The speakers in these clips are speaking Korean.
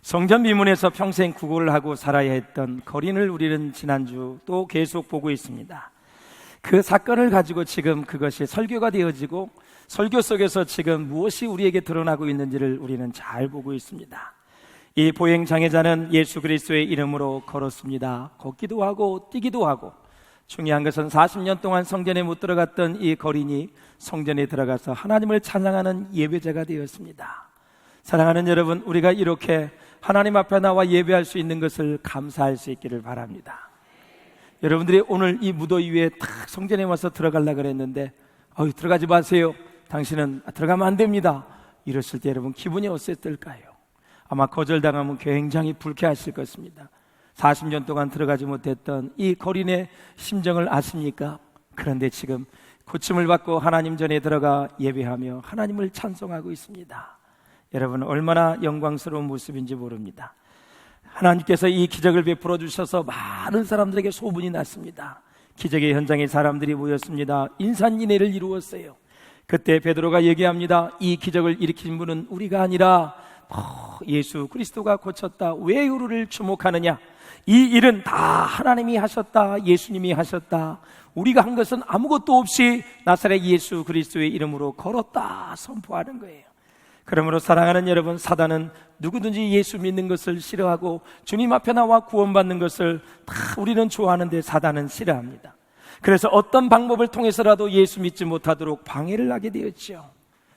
성전 미문에서 평생 구걸을 하고 살아야 했던 거린을 우리는 지난주 또 계속 보고 있습니다. 그 사건을 가지고 지금 그것이 설교가 되어지고 설교 속에서 지금 무엇이 우리에게 드러나고 있는지를 우리는 잘 보고 있습니다. 이 보행 장애자는 예수 그리스도의 이름으로 걸었습니다. 걷기도 하고 뛰기도 하고, 중요한 것은 40년 동안 성전에 못 들어갔던 이 거린이 성전에 들어가서 하나님을 찬양하는 예배자가 되었습니다. 사랑하는 여러분, 우리가 이렇게 하나님 앞에 나와 예배할 수 있는 것을 감사할 수 있기를 바랍니다. 여러분들이 오늘 이 무더위 위에 탁 성전에 와서 들어가려고 그랬는데 들어가지 마세요, 당신은 들어가면 안 됩니다, 이랬을 때 여러분 기분이 어땠을까요? 아마 거절당하면 굉장히 불쾌하실 것입니다. 40년 동안 들어가지 못했던 이 거린의 심정을 아십니까? 그런데 지금 고침을 받고 하나님 전에 들어가 예배하며 하나님을 찬송하고 있습니다. 여러분, 얼마나 영광스러운 모습인지 모릅니다. 하나님께서 이 기적을 베풀어 주셔서 많은 사람들에게 소문이 났습니다. 기적의 현장에 사람들이 모였습니다. 인산인해를 이루었어요. 그때 베드로가 얘기합니다. 이 기적을 일으킨 분은 우리가 아니라 예수 그리스도가 고쳤다. 왜 우리를 주목하느냐? 이 일은 다 하나님이 하셨다, 예수님이 하셨다. 우리가 한 것은 아무것도 없이 나사렛 예수 그리스도의 이름으로 걸었다 선포하는 거예요. 그러므로 사랑하는 여러분, 사단은 누구든지 예수 믿는 것을 싫어하고 주님 앞에 나와 구원받는 것을 다 우리는 좋아하는데 사단은 싫어합니다. 그래서 어떤 방법을 통해서라도 예수 믿지 못하도록 방해를 하게 되었죠.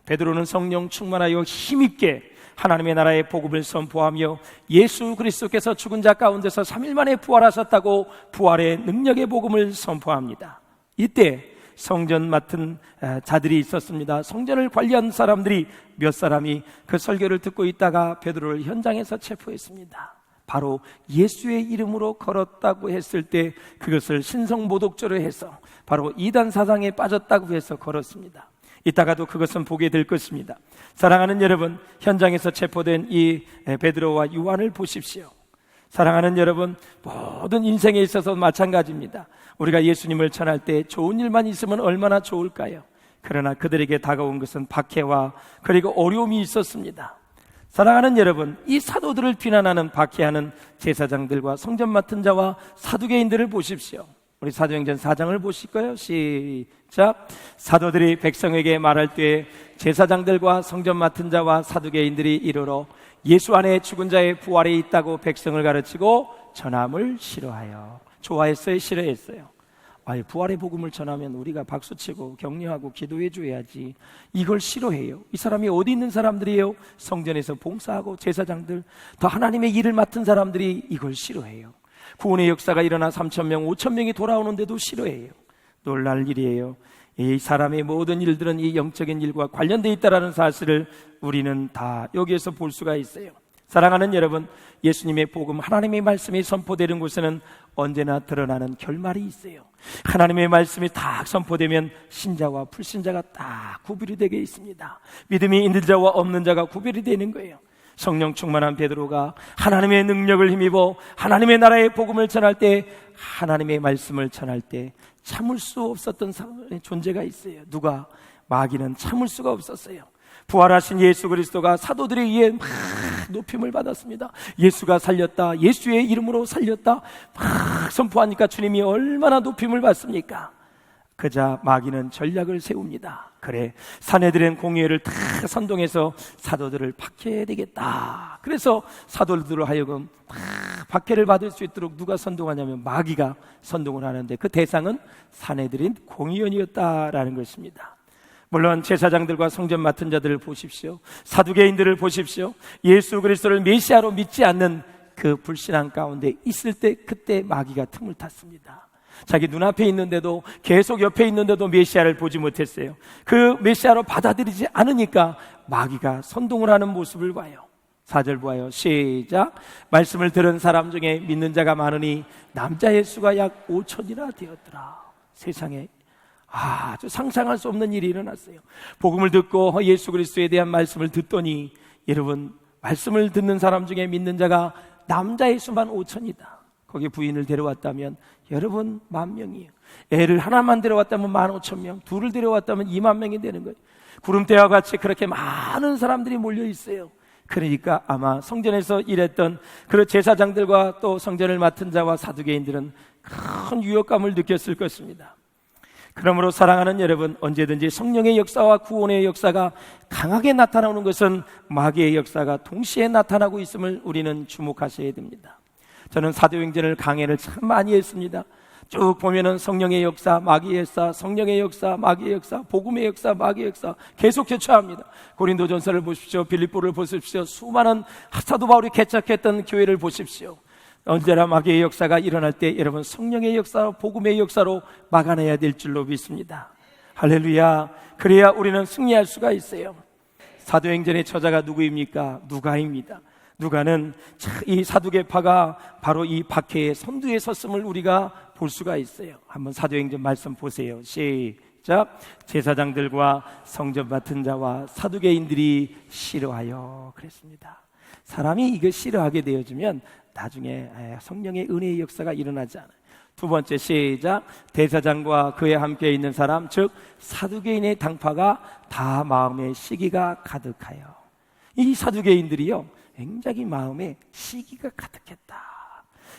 베드로는 성령 충만하여 힘있게 하나님의 나라의 복음을 선포하며 예수 그리스도께서 죽은 자 가운데서 3일 만에 부활하셨다고 부활의 능력의 복음을 선포합니다. 이때 성전 맡은 자들이 있었습니다. 성전을 관리한 사람들이 몇 사람이 그 설교를 듣고 있다가 베드로를 현장에서 체포했습니다. 바로 예수의 이름으로 걸었다고 했을 때 그것을 신성모독죄로 해서 바로 이단 사상에 빠졌다고 해서 걸었습니다. 이따가도 그것은 보게 될 것입니다. 사랑하는 여러분, 현장에서 체포된 이 베드로와 요한을 보십시오. 사랑하는 여러분, 모든 인생에 있어서 마찬가지입니다. 우리가 예수님을 전할 때 좋은 일만 있으면 얼마나 좋을까요? 그러나 그들에게 다가온 것은 박해와 그리고 어려움이 있었습니다. 사랑하는 여러분, 이 사도들을 비난하는 박해하는 제사장들과 성전 맡은 자와 사두개인들을 보십시오. 우리 사도행전 4장을 보실까요? 시작. 사도들이 백성에게 말할 때 제사장들과 성전 맡은 자와 사두개인들이 이르러 예수 안에 죽은 자의 부활이 있다고 백성을 가르치고 전함을 싫어하여. 좋아했어요? 싫어했어요? 부활의 복음을 전하면 우리가 박수치고 격려하고 기도해 줘야지. 이걸 싫어해요. 이 사람이 어디 있는 사람들이에요? 성전에서 봉사하고 제사장들, 더 하나님의 일을 맡은 사람들이 이걸 싫어해요. 구원의 역사가 일어나 3,000명, 5,000명이 돌아오는데도 싫어해요. 놀랄 일이에요. 이 사람의 모든 일들은 이 영적인 일과 관련되어 있다는 사실을 우리는 다 여기에서 볼 수가 있어요. 사랑하는 여러분, 예수님의 복음, 하나님의 말씀이 선포되는 곳에는 언제나 드러나는 결말이 있어요. 하나님의 말씀이 딱 선포되면 신자와 불신자가 딱 구별이 되게 있습니다. 믿음이 있는 자와 없는 자가 구별이 되는 거예요. 성령 충만한 베드로가 하나님의 능력을 힘입어 하나님의 나라의 복음을 전할 때, 하나님의 말씀을 전할 때 참을 수 없었던 존재가 있어요. 누가? 마귀는 참을 수가 없었어요. 부활하신 예수 그리스도가 사도들에 의해 막 높임을 받았습니다. 예수가 살렸다, 예수의 이름으로 살렸다 막 선포하니까 주님이 얼마나 높임을 받습니까? 그자 마귀는 전략을 세웁니다. 그래, 사내들은 공의회를 다 선동해서 사도들을 박해해야 되겠다. 그래서 사도들로 하여금 막 박해를 받을 수 있도록 누가 선동하냐면 마귀가 선동을 하는데 그 대상은 사내들인 공의원이었다라는 것입니다. 물론 제사장들과 성전 맡은 자들을 보십시오. 사두개인들을 보십시오. 예수 그리스도를 메시아로 믿지 않는 그 불신앙 가운데 있을 때 그때 마귀가 틈을 탔습니다. 자기 눈앞에 있는데도, 계속 옆에 있는데도 메시아를 보지 못했어요. 그 메시아로 받아들이지 않으니까 마귀가 선동을 하는 모습을 봐요. 4절 보아요. 시작. 말씀을 들은 사람 중에 믿는 자가 많으니 남자의 수가 약 5천이나 되었더라. 세상에 아주 상상할 수 없는 일이 일어났어요. 복음을 듣고 예수 그리스도에 대한 말씀을 듣더니 여러분, 말씀을 듣는 사람 중에 믿는 자가 남자의 수만 5천이다. 거기 부인을 데려왔다면 여러분 10,000명이에요. 애를 하나만 데려왔다면 15,000명, 둘을 데려왔다면 20,000명이 되는 거예요. 구름대와 같이 그렇게 많은 사람들이 몰려 있어요. 그러니까 아마 성전에서 일했던 그런 제사장들과 또 성전을 맡은 자와 사두개인들은 큰 유혹감을 느꼈을 것입니다. 그러므로 사랑하는 여러분, 언제든지 성령의 역사와 구원의 역사가 강하게 나타나는 것은 마귀의 역사가 동시에 나타나고 있음을 우리는 주목하셔야 됩니다. 저는 사도행전을 강해를 참 많이 했습니다. 쭉 보면은 성령의 역사, 마귀의 역사, 성령의 역사, 마귀의 역사, 복음의 역사, 마귀의 역사 계속 교차합니다. 고린도전서를 보십시오. 빌립보를 보십시오. 수많은 사도 바울이 개척했던 교회를 보십시오. 언제나 마귀의 역사가 일어날 때 여러분 성령의 역사, 복음의 역사로 막아내야 될 줄로 믿습니다. 할렐루야. 그래야 우리는 승리할 수가 있어요. 사도행전의 저자가 누구입니까? 누가입니다. 누가는 이 사두개파가 바로 이 박해의 선두에 섰음을 우리가 볼 수가 있어요. 한번 사도행전 말씀 보세요. 시작. 제사장들과 성전 맡은 자와 사두개인들이 싫어하여 그랬습니다. 사람이 이거 싫어하게 되어지면 나중에 성령의 은혜의 역사가 일어나지 않아요. 두 번째 시작. 대사장과 그에 함께 있는 사람 즉 사두개인의 당파가 다 마음에 시기가 가득하여. 이 사두개인들이요 굉장히 마음에 시기가 가득했다.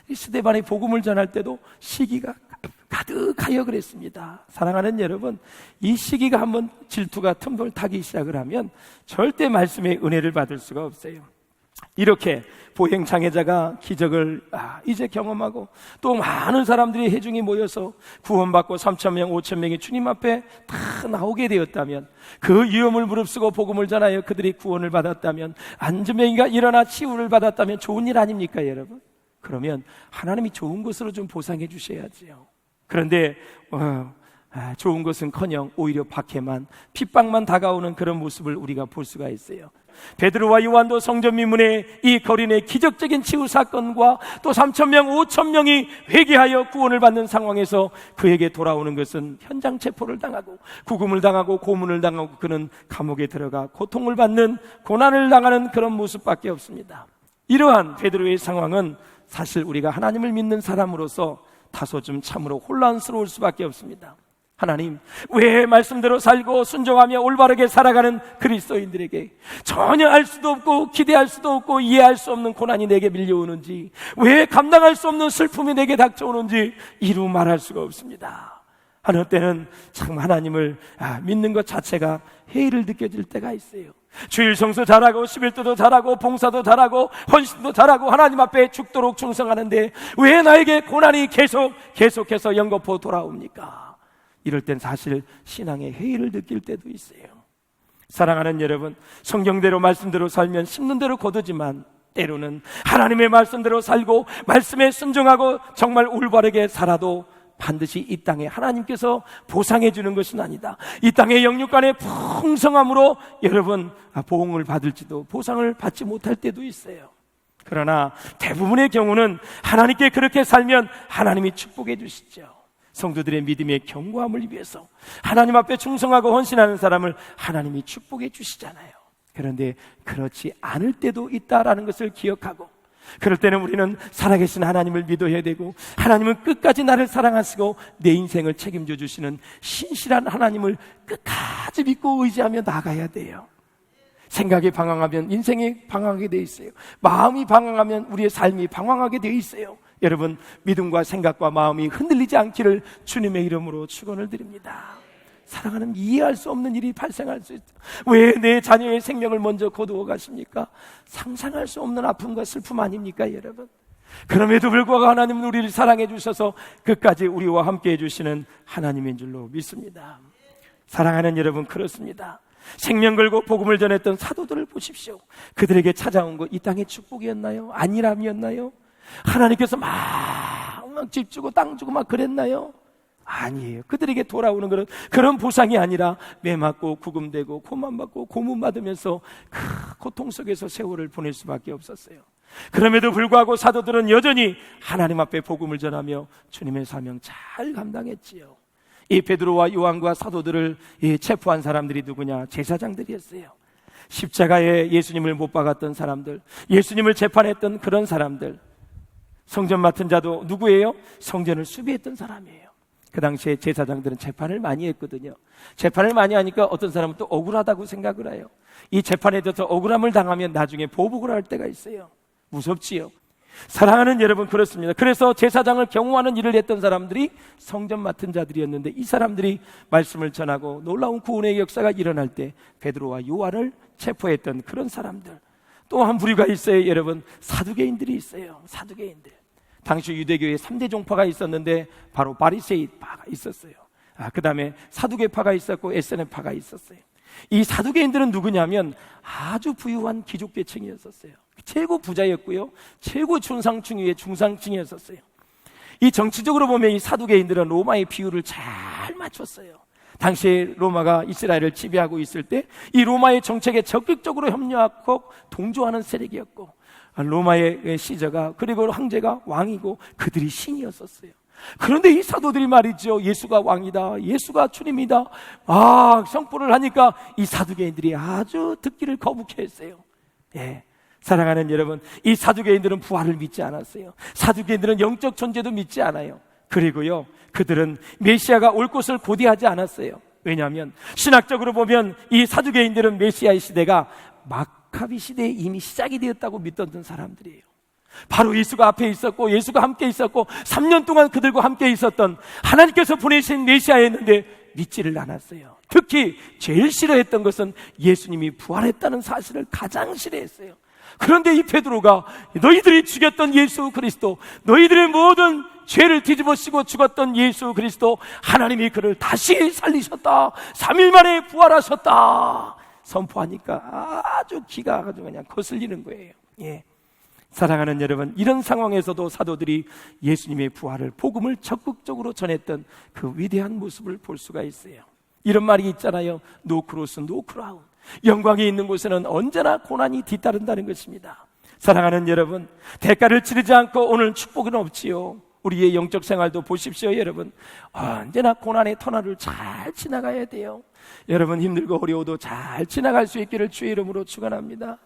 이 스데반의 복음을 전할 때도 시기가 가득하여 그랬습니다. 사랑하는 여러분, 이 시기가 한번 질투가 틈돌 타기 시작을 하면 절대 말씀의 은혜를 받을 수가 없어요. 이렇게 보행장애자가 기적을 이제 경험하고 또 많은 사람들이 회중이 모여서 구원받고 3,000명, 5,000명이 주님 앞에 다 나오게 되었다면, 그 위험을 무릅쓰고 복음을 전하여 그들이 구원을 받았다면, 안전명이가 일어나 치유를 받았다면 좋은 일 아닙니까 여러분? 그러면 하나님이 좋은 것으로 좀 보상해 주셔야지요. 그런데 좋은 것은커녕 오히려 박해만, 핍박만 다가오는 그런 모습을 우리가 볼 수가 있어요. 베드로와 요한도 성전 미문의 이 거린의 기적적인 치유 사건과 또 3,000명, 5,000명이 회개하여 구원을 받는 상황에서 그에게 돌아오는 것은 현장 체포를 당하고 구금을 당하고 고문을 당하고 그는 감옥에 들어가 고통을 받는, 고난을 당하는 그런 모습밖에 없습니다. 이러한 베드로의 상황은 사실 우리가 하나님을 믿는 사람으로서 다소 좀 참으로 혼란스러울 수밖에 없습니다. 하나님, 왜 말씀대로 살고 순종하며 올바르게 살아가는 그리스도인들에게 전혀 알 수도 없고 기대할 수도 없고 이해할 수 없는 고난이 내게 밀려오는지, 왜 감당할 수 없는 슬픔이 내게 닥쳐오는지 이루 말할 수가 없습니다. 하는 때는 참 하나님을 믿는 것 자체가 회의를 느껴질 때가 있어요. 주일 성수 잘하고 11도도 잘하고 봉사도 잘하고 헌신도 잘하고 하나님 앞에 죽도록 충성하는데 왜 나에게 고난이 계속해서 연거푸 돌아옵니까? 이럴 땐 사실 신앙의 회의를 느낄 때도 있어요. 사랑하는 여러분, 성경대로 말씀대로 살면 심는 대로 거두지만 때로는 하나님의 말씀대로 살고 말씀에 순종하고 정말 올바르게 살아도 반드시 이 땅에 하나님께서 보상해 주는 것은 아니다. 이 땅의 영육간의 풍성함으로 여러분 보응을 받을지도 보상을 받지 못할 때도 있어요. 그러나 대부분의 경우는 하나님께 그렇게 살면 하나님이 축복해 주시죠. 성도들의 믿음의 견고함을 위해서 하나님 앞에 충성하고 헌신하는 사람을 하나님이 축복해 주시잖아요. 그런데 그렇지 않을 때도 있다라는 것을 기억하고, 그럴 때는 우리는 살아계신 하나님을 믿어야 되고, 하나님은 끝까지 나를 사랑하시고 내 인생을 책임져 주시는 신실한 하나님을 끝까지 믿고 의지하며 나가야 돼요. 생각이 방황하면 인생이 방황하게 돼 있어요. 마음이 방황하면 우리의 삶이 방황하게 돼 있어요. 여러분, 믿음과 생각과 마음이 흔들리지 않기를 주님의 이름으로 축원을 드립니다. 사랑하는 이해할 수 없는 일이 발생할 수 있죠. 왜 내 자녀의 생명을 먼저 거두어 가십니까? 상상할 수 없는 아픔과 슬픔 아닙니까 여러분? 그럼에도 불구하고 하나님은 우리를 사랑해 주셔서 끝까지 우리와 함께 해주시는 하나님인 줄로 믿습니다. 사랑하는 여러분, 그렇습니다. 생명 걸고 복음을 전했던 사도들을 보십시오. 그들에게 찾아온 것 이 땅의 축복이었나요? 안일함이었나요? 하나님께서 막 집 주고 땅 주고 막 그랬나요? 아니에요. 그들에게 돌아오는 그런 보상이 아니라 매 맞고 구금되고 고만 받고 고문 받으면서 그 고통 속에서 세월을 보낼 수밖에 없었어요. 그럼에도 불구하고 사도들은 여전히 하나님 앞에 복음을 전하며 주님의 사명 잘 감당했지요. 이 베드로와 요한과 사도들을 체포한 사람들이 누구냐? 제사장들이었어요. 십자가에 예수님을 못 박았던 사람들, 예수님을 재판했던 그런 사람들. 성전 맡은 자도 누구예요? 성전을 수비했던 사람이에요. 그 당시에 제사장들은 재판을 많이 했거든요. 재판을 많이 하니까 어떤 사람은 또 억울하다고 생각을 해요. 이 재판에 대해서 억울함을 당하면 나중에 보복을 할 때가 있어요. 무섭지요. 사랑하는 여러분, 그렇습니다. 그래서 제사장을 경호하는 일을 했던 사람들이 성전 맡은 자들이었는데, 이 사람들이 말씀을 전하고 놀라운 구원의 역사가 일어날 때 베드로와 요한을 체포했던 그런 사람들. 또 한 부류가 있어요, 여러분. 사두개인들이 있어요. 사두개인들. 당시 유대교에 3대 종파가 있었는데 바로 바리새인파가 있었어요. 그 다음에 사두개파가 있었고 에세네파가 있었어요. 이 사두개인들은 누구냐면 아주 부유한 귀족계층이었어요. 최고 부자였고요, 최고 중상층 중상층이었어요. 이 정치적으로 보면 이 사두개인들은 로마의 비율을 잘 맞췄어요. 당시에 로마가 이스라엘을 지배하고 있을 때 이 로마의 정책에 적극적으로 협력하고 동조하는 세력이었고, 로마의 시저가, 그리고 황제가 왕이고 그들이 신이었었어요. 그런데 이 사도들이 말이죠, 예수가 왕이다, 예수가 주님이다 선포를 하니까 이 사두개인들이 아주 듣기를 거북해했어요. 사랑하는 여러분, 이 사두개인들은 부활을 믿지 않았어요. 사두개인들은 영적 존재도 믿지 않아요. 그리고요, 그들은 메시아가 올 것을 고대하지 않았어요. 왜냐하면 신학적으로 보면 이 사두개인들은 메시아의 시대가 마카비 시대에 이미 시작이 되었다고 믿던 사람들이에요. 바로 예수가 앞에 있었고 예수가 함께 있었고 3년 동안 그들과 함께 있었던 하나님께서 보내신 메시아였는데 믿지를 않았어요. 특히 제일 싫어했던 것은 예수님이 부활했다는 사실을 가장 싫어했어요. 그런데 이 베드로가 너희들이 죽였던 예수 그리스도, 너희들의 모든 죄를 뒤집어쓰고 죽었던 예수 그리스도, 하나님이 그를 다시 살리셨다, 3일 만에 부활하셨다 선포하니까 아주 기가 아주 그냥 거슬리는 거예요. 사랑하는 여러분, 이런 상황에서도 사도들이 예수님의 부활을, 복음을 적극적으로 전했던 그 위대한 모습을 볼 수가 있어요. 이런 말이 있잖아요. 노 크로스 노 크라운. 영광이 있는 곳에는 언제나 고난이 뒤따른다는 것입니다. 사랑하는 여러분, 대가를 치르지 않고 오늘 축복은 없지요. 우리의 영적 생활도 보십시오. 여러분, 언제나 고난의 터널을 잘 지나가야 돼요. 여러분, 힘들고 어려워도 잘 지나갈 수 있기를 주의 이름으로 축원합니다.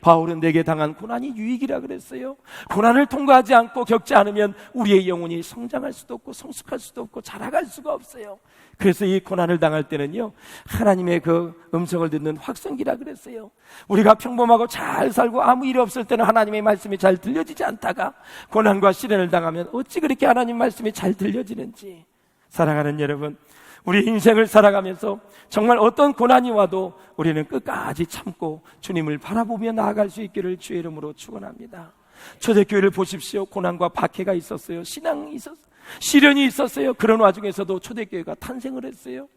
바울은 내게 당한 고난이 유익이라 그랬어요. 고난을 통과하지 않고 겪지 않으면 우리의 영혼이 성장할 수도 없고 성숙할 수도 없고 자라갈 수가 없어요. 그래서 이 고난을 당할 때는요, 하나님의 그 음성을 듣는 확성기라 그랬어요. 우리가 평범하고 잘 살고 아무 일이 없을 때는 하나님의 말씀이 잘 들려지지 않다가 고난과 시련을 당하면 어찌 그렇게 하나님 말씀이 잘 들려지는지. 사랑하는 여러분, 우리 인생을 살아가면서 정말 어떤 고난이 와도 우리는 끝까지 참고 주님을 바라보며 나아갈 수 있기를 주의 이름으로 축원합니다. 초대교회를 보십시오. 고난과 박해가 있었어요. 신앙이 있었어요. 시련이 있었어요. 그런 와중에서도 초대교회가 탄생을 했어요.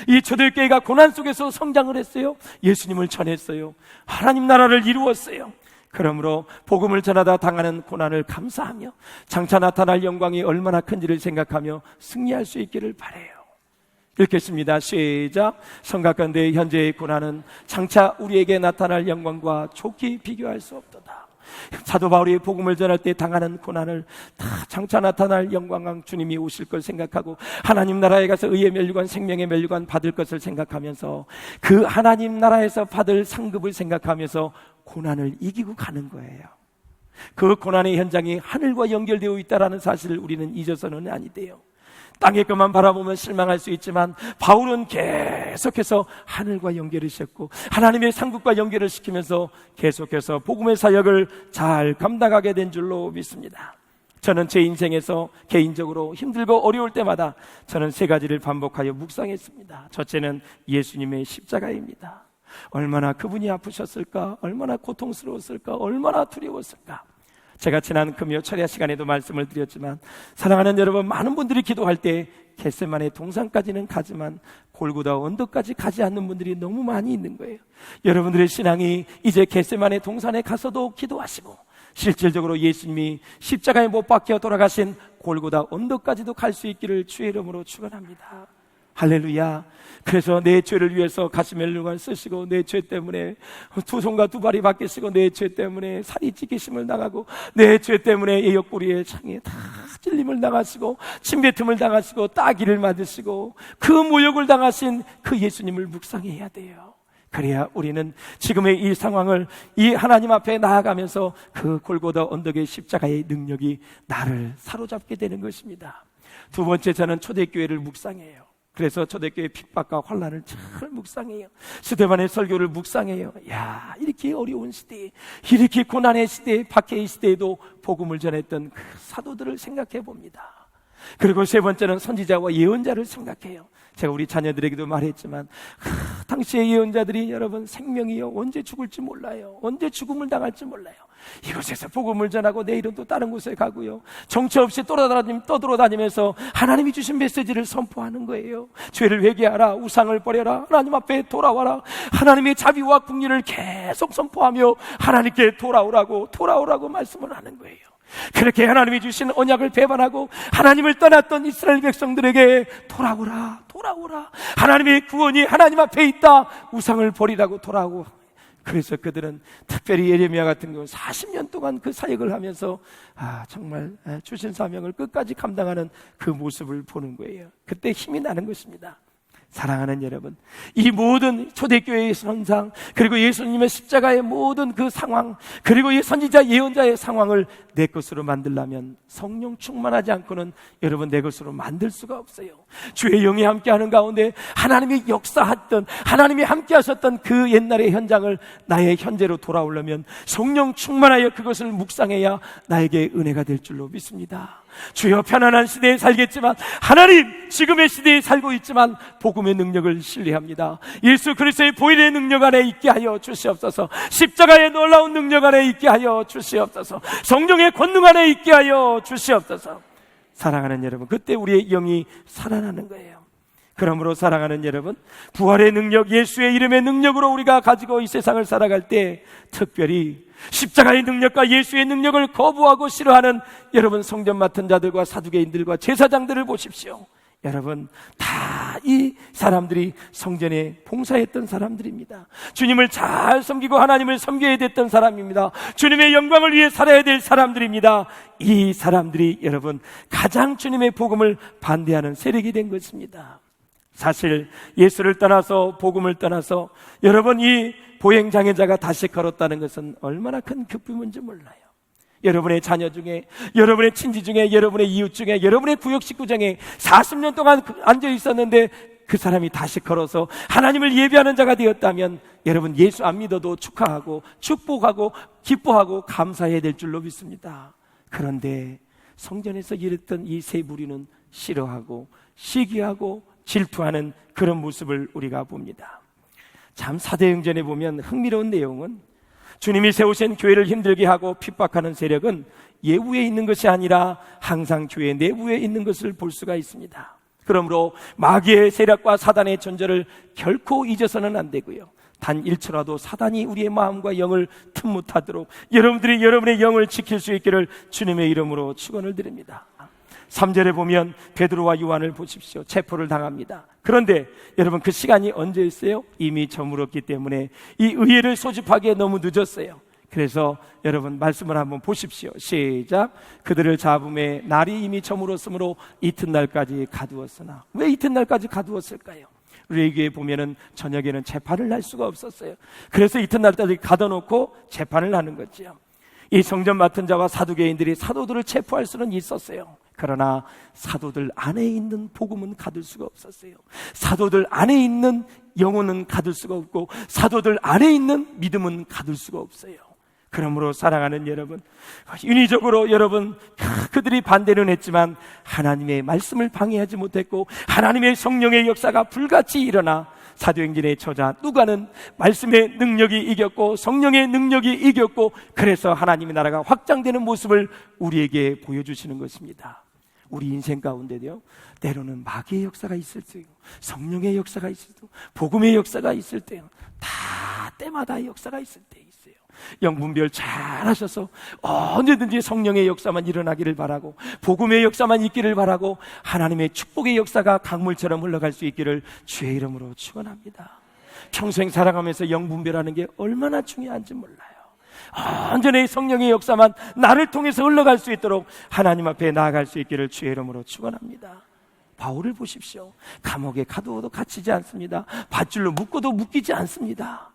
이 초대교회가 고난 속에서 성장을 했어요. 예수님을 전했어요. 하나님 나라를 이루었어요. 그러므로 복음을 전하다 당하는 고난을 감사하며 장차 나타날 영광이 얼마나 큰지를 생각하며 승리할 수 있기를 바라요. 읽겠습니다. 시작. 성각건대 현재의 고난은 장차 우리에게 나타날 영광과 좋게 비교할 수 없도다. 사도 바울이 복음을 전할 때 당하는 고난을 다 장차 나타날 영광과 주님이 오실 걸 생각하고 하나님 나라에 가서 의의 면류관, 생명의 면류관 받을 것을 생각하면서 그 하나님 나라에서 받을 상급을 생각하면서 고난을 이기고 가는 거예요. 그 고난의 현장이 하늘과 연결되어 있다는 사실을 우리는 잊어서는 아니 돼요. 땅의 것만 바라보면 실망할 수 있지만 바울은 계속해서 하늘과 연결을 시켰고 하나님의 상급과 연결을 시키면서 계속해서 복음의 사역을 잘 감당하게 된 줄로 믿습니다. 저는 제 인생에서 개인적으로 힘들고 어려울 때마다 저는 세 가지를 반복하여 묵상했습니다. 첫째는 예수님의 십자가입니다. 얼마나 그분이 아프셨을까, 얼마나 고통스러웠을까, 얼마나 두려웠을까. 제가 지난 금요 철야 시간에도 말씀을 드렸지만 사랑하는 여러분, 많은 분들이 기도할 때 겟세마네 동산까지는 가지만 골고다 언덕까지 가지 않는 분들이 너무 많이 있는 거예요. 여러분들의 신앙이 이제 겟세마네 동산에 가서도 기도하시고 실질적으로 예수님이 십자가에 못 박혀 돌아가신 골고다 언덕까지도 갈 수 있기를 주의 이름으로 축원합니다. 할렐루야. 그래서 내 죄를 위해서 가시멜루관 쓰시고 내 죄 때문에 두 손과 두 발이 바뀌시고 내 죄 때문에 살이 찢기심을 당하고 내 죄 때문에 의 옆구리에 창에 다 찔림을 당하시고 침뱉음을 당하시고 따기를 맞으시고 그 모욕을 당하신 그 예수님을 묵상해야 돼요. 그래야 우리는 지금의 이 상황을 이 하나님 앞에 나아가면서 그 골고다 언덕의 십자가의 능력이 나를 사로잡게 되는 것입니다. 두 번째, 저는 초대교회를 묵상해요. 그래서 초대교회 핍박과 환난을 잘 묵상해요. 스데반의 설교를 묵상해요. 야, 이렇게 어려운 시대에, 이렇게 고난의 시대에, 박해의 시대에도 복음을 전했던 그 사도들을 생각해 봅니다. 그리고 세 번째는 선지자와 예언자를 생각해요. 제가 우리 자녀들에게도 말했지만 당시의 예언자들이 여러분 생명이요, 언제 죽을지 몰라요. 언제 죽음을 당할지 몰라요. 이곳에서 복음을 전하고 내일은 또 다른 곳에 가고요, 정처 없이 떠돌아다니면서 하나님이 주신 메시지를 선포하는 거예요. 죄를 회개하라, 우상을 버려라, 하나님 앞에 돌아와라, 하나님의 자비와 긍휼을 계속 선포하며 하나님께 돌아오라고 말씀을 하는 거예요. 그렇게 하나님이 주신 언약을 배반하고 하나님을 떠났던 이스라엘 백성들에게 돌아오라, 하나님의 구원이 하나님 앞에 있다, 우상을 버리라고 돌아오고. 그래서 그들은 특별히 예레미야 같은 경우 40년 동안 그 사역을 하면서 정말 주신 사명을 끝까지 감당하는 그 모습을 보는 거예요. 그때 힘이 나는 것입니다. 사랑하는 여러분, 이 모든 초대교회의 현상, 그리고 예수님의 십자가의 모든 그 상황, 그리고 이 선지자 예언자의 상황을 내 것으로 만들려면 성령 충만하지 않고는 여러분 내 것으로 만들 수가 없어요. 주의 영이 함께하는 가운데 하나님이 역사했던, 하나님이 함께하셨던 그 옛날의 현장을 나의 현재로 돌아오려면 성령 충만하여 그것을 묵상해야 나에게 은혜가 될 줄로 믿습니다. 주여, 편안한 시대에 살겠지만 하나님 지금의 시대에 살고 있지만 복음의 능력을 신뢰합니다. 예수 그리스도의 보혈의 능력 안에 있게 하여 주시옵소서. 십자가의 놀라운 능력 안에 있게 하여 주시옵소서. 성령의 권능 안에 있게 하여 주시옵소서. 사랑하는 여러분, 그때 우리의 영이 살아나는 거예요. 그러므로 사랑하는 여러분, 부활의 능력, 예수의 이름의 능력으로 우리가 가지고 이 세상을 살아갈 때 특별히 십자가의 능력과 예수의 능력을 거부하고 싫어하는 여러분 성전 맡은 자들과 사두개인들과 제사장들을 보십시오. 여러분, 다 이 사람들이 성전에 봉사했던 사람들입니다. 주님을 잘 섬기고 하나님을 섬겨야 됐던 사람입니다. 주님의 영광을 위해 살아야 될 사람들입니다. 이 사람들이 여러분 가장 주님의 복음을 반대하는 세력이 된 것입니다. 사실 예수를 떠나서, 복음을 떠나서 여러분 이 보행장애자가 다시 걸었다는 것은 얼마나 큰 기쁨인지 몰라요. 여러분의 자녀 중에, 여러분의 친지 중에, 여러분의 이웃 중에, 여러분의 구역 식구장에 40년 동안 앉아 있었는데 그 사람이 다시 걸어서 하나님을 예배하는 자가 되었다면 여러분 예수 안 믿어도 축하하고 축복하고 기뻐하고 감사해야 될 줄로 믿습니다. 그런데 성전에서 일했던 이 세 무리는 싫어하고 시기하고 질투하는 그런 모습을 우리가 봅니다. 참 사도행전에 보면 흥미로운 내용은 주님이 세우신 교회를 힘들게 하고 핍박하는 세력은 예우에 있는 것이 아니라 항상 교회 내부에 있는 것을 볼 수가 있습니다. 그러므로 마귀의 세력과 사단의 존재를 결코 잊어서는 안 되고요, 단 1초라도 사단이 우리의 마음과 영을 틈못하도록 여러분들이 여러분의 영을 지킬 수 있기를 주님의 이름으로 축원을 드립니다. 3절에 보면 베드로와 요한을 보십시오. 체포를 당합니다. 그런데 여러분 그 시간이 언제였어요? 이미 저물었기 때문에 이 의회를 소집하기에 너무 늦었어요. 그래서 여러분 말씀을 한번 보십시오. 시작. 그들을 잡음에 날이 이미 저물었으므로 이튿날까지 가두었으나. 왜 이튿날까지 가두었을까요? 우리에게 보면은 저녁에는 재판을 할 수가 없었어요. 그래서 이튿날까지 가둬놓고 재판을 하는 거죠. 이 성전 맡은 자와 사두개인들이 사도들을 체포할 수는 있었어요. 그러나 사도들 안에 있는 복음은 가둘 수가 없었어요. 사도들 안에 있는 영혼은 가둘 수가 없고 사도들 안에 있는 믿음은 가둘 수가 없어요. 그러므로 사랑하는 여러분, 인위적으로 여러분 그들이 반대는 했지만 하나님의 말씀을 방해하지 못했고 하나님의 성령의 역사가 불같이 일어나 사도행전의 저자 누가는 말씀의 능력이 이겼고 성령의 능력이 이겼고 그래서 하나님의 나라가 확장되는 모습을 우리에게 보여주시는 것입니다. 우리 인생 가운데도요, 때로는 마귀의 역사가 있을 때요, 성령의 역사가 있을 때, 복음의 역사가 있을 때요, 다 때마다 역사가 있을 때 있어요. 영분별 잘 하셔서 언제든지 성령의 역사만 일어나기를 바라고 복음의 역사만 있기를 바라고 하나님의 축복의 역사가 강물처럼 흘러갈 수 있기를 주의 이름으로 축원합니다. 평생 살아가면서 영분별하는 게 얼마나 중요한지 몰라요. 언제나 성령의 역사만 나를 통해서 흘러갈 수 있도록 하나님 앞에 나아갈 수 있기를 주의 이름으로 축원합니다. 바울을 보십시오. 감옥에 가두어도 갇히지 않습니다. 밧줄로 묶어도 묶이지 않습니다.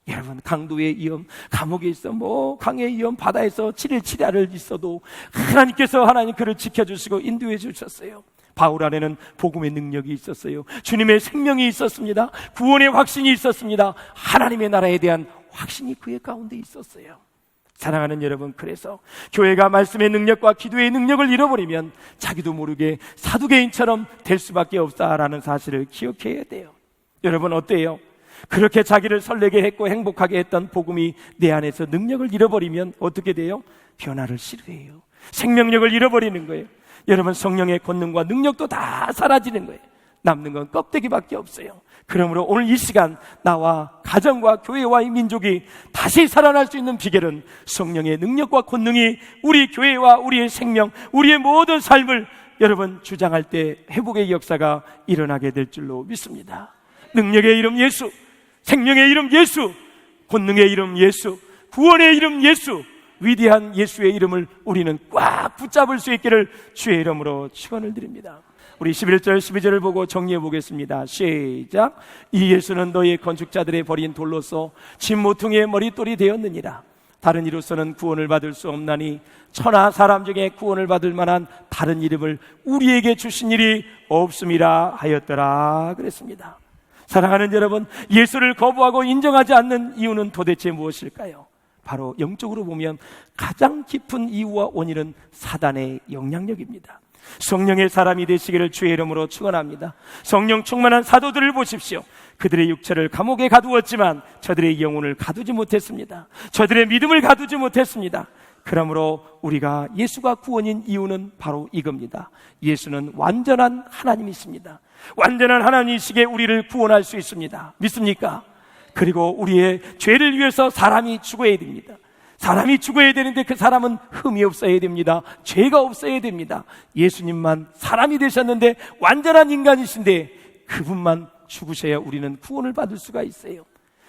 여러분 강도의 위험, 감옥에 있어 강의 위험, 바다에서 7일 7야를 있어도 하나님께서 그를 지켜주시고 인도해 주셨어요. 바울 안에는 복음의 능력이 있었어요. 주님의 생명이 있었습니다. 구원의 확신이 있었습니다. 하나님의 나라에 대한 확신이 그의 가운데 있었어요. 사랑하는 여러분, 그래서 교회가 말씀의 능력과 기도의 능력을 잃어버리면 자기도 모르게 사두개인처럼 될 수밖에 없다라는 사실을 기억해야 돼요. 여러분 어때요? 그렇게 자기를 설레게 했고 행복하게 했던 복음이 내 안에서 능력을 잃어버리면 어떻게 돼요? 변화를 싫어해요. 생명력을 잃어버리는 거예요. 여러분, 성령의 권능과 능력도 다 사라지는 거예요. 남는 건 껍데기밖에 없어요. 그러므로 오늘 이 시간 나와 가정과 교회와 이 민족이 다시 살아날 수 있는 비결은 성령의 능력과 권능이 우리 교회와 우리의 생명, 우리의 모든 삶을 여러분 주장할 때 회복의 역사가 일어나게 될 줄로 믿습니다. 능력의 이름 예수, 생명의 이름 예수, 권능의 이름 예수, 구원의 이름 예수, 위대한 예수의 이름을 우리는 꽉 붙잡을 수 있기를 주의 이름으로 축원을 드립니다. 우리 11절 12절을 보고 정리해 보겠습니다. 시작. 이 예수는 너희 건축자들의 버린 돌로서 집 모퉁이의 머릿돌이 되었느니라. 다른 이로서는 구원을 받을 수 없나니 천하 사람 중에 구원을 받을 만한 다른 이름을 우리에게 주신 일이 없음이라 하였더라 그랬습니다. 사랑하는 여러분, 예수를 거부하고 인정하지 않는 이유는 도대체 무엇일까요? 바로 영적으로 보면 가장 깊은 이유와 원인은 사단의 영향력입니다. 성령의 사람이 되시기를 주의 이름으로 축원합니다. 성령 충만한 사도들을 보십시오. 그들의 육체를 감옥에 가두었지만 저들의 영혼을 가두지 못했습니다. 저들의 믿음을 가두지 못했습니다. 그러므로 우리가 예수가 구원인 이유는 바로 이겁니다. 예수는 완전한 하나님이십니다. 완전한 하나님이시기에 우리를 구원할 수 있습니다. 믿습니까? 그리고 우리의 죄를 위해서 사람이 죽어야 됩니다. 사람이 죽어야 되는데 그 사람은 흠이 없어야 됩니다. 죄가 없어야 됩니다. 예수님만 사람이 되셨는데 완전한 인간이신데 그분만 죽으셔야 우리는 구원을 받을 수가 있어요.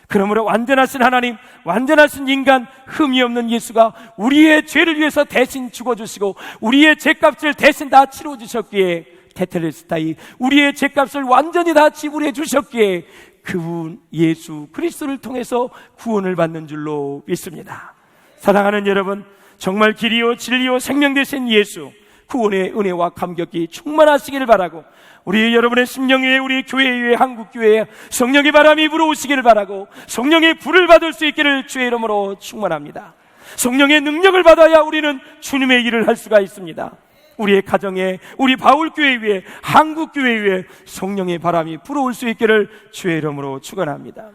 그러므로 완전하신 하나님, 완전하신 인간, 흠이 없는 예수가 우리의 죄를 위해서 대신 죽어주시고 우리의 죄값을 대신 다 치러주셨기에, 테텔레스타이, 우리의 죄값을 완전히 다 지불해 주셨기에 그분 예수 그리스도를 통해서 구원을 받는 줄로 믿습니다. 사랑하는 여러분, 정말 길이요 진리요 생명 되신 예수, 구원의 은혜와 감격이 충만하시기를 바라고, 우리 여러분의 심령 위에, 우리 교회 위에, 한국교회에 성령의 바람이 불어오시기를 바라고, 성령의 불을 받을 수 있기를 주의 이름으로 충만합니다. 성령의 능력을 받아야 우리는 주님의 일을 할 수가 있습니다. 우리의 가정에, 우리 바울교회 위에, 한국교회 위에 성령의 바람이 불어올 수 있기를 주의 이름으로 축원합니다.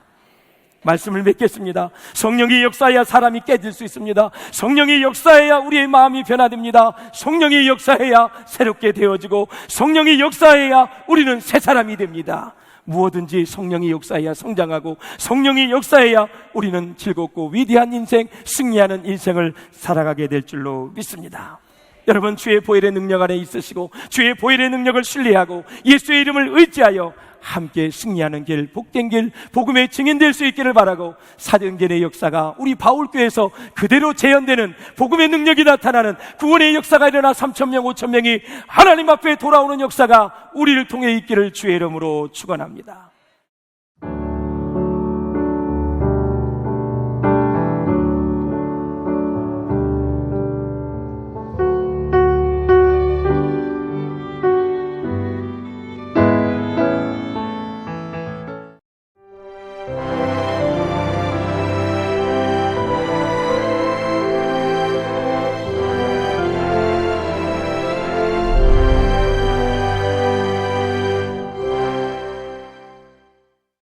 말씀을 맺겠습니다. 성령이 역사해야 사람이 깨질 수 있습니다. 성령이 역사해야 우리의 마음이 변화됩니다. 성령이 역사해야 새롭게 되어지고, 성령이 역사해야 우리는 새 사람이 됩니다. 무엇든지 성령이 역사해야 성장하고, 성령이 역사해야 우리는 즐겁고 위대한 인생, 승리하는 인생을 살아가게 될 줄로 믿습니다. 여러분, 주의 보혈의 능력 안에 있으시고 주의 보혈의 능력을 신뢰하고 예수의 이름을 의지하여 함께 승리하는 길, 복된 길, 복음의 증인될 수 있기를 바라고, 사도행전의 역사가 우리 바울교회에서 그대로 재현되는 복음의 능력이 나타나는 구원의 역사가 일어나 3,000명, 5,000명이 하나님 앞에 돌아오는 역사가 우리를 통해 있기를 주의 이름으로 축원합니다.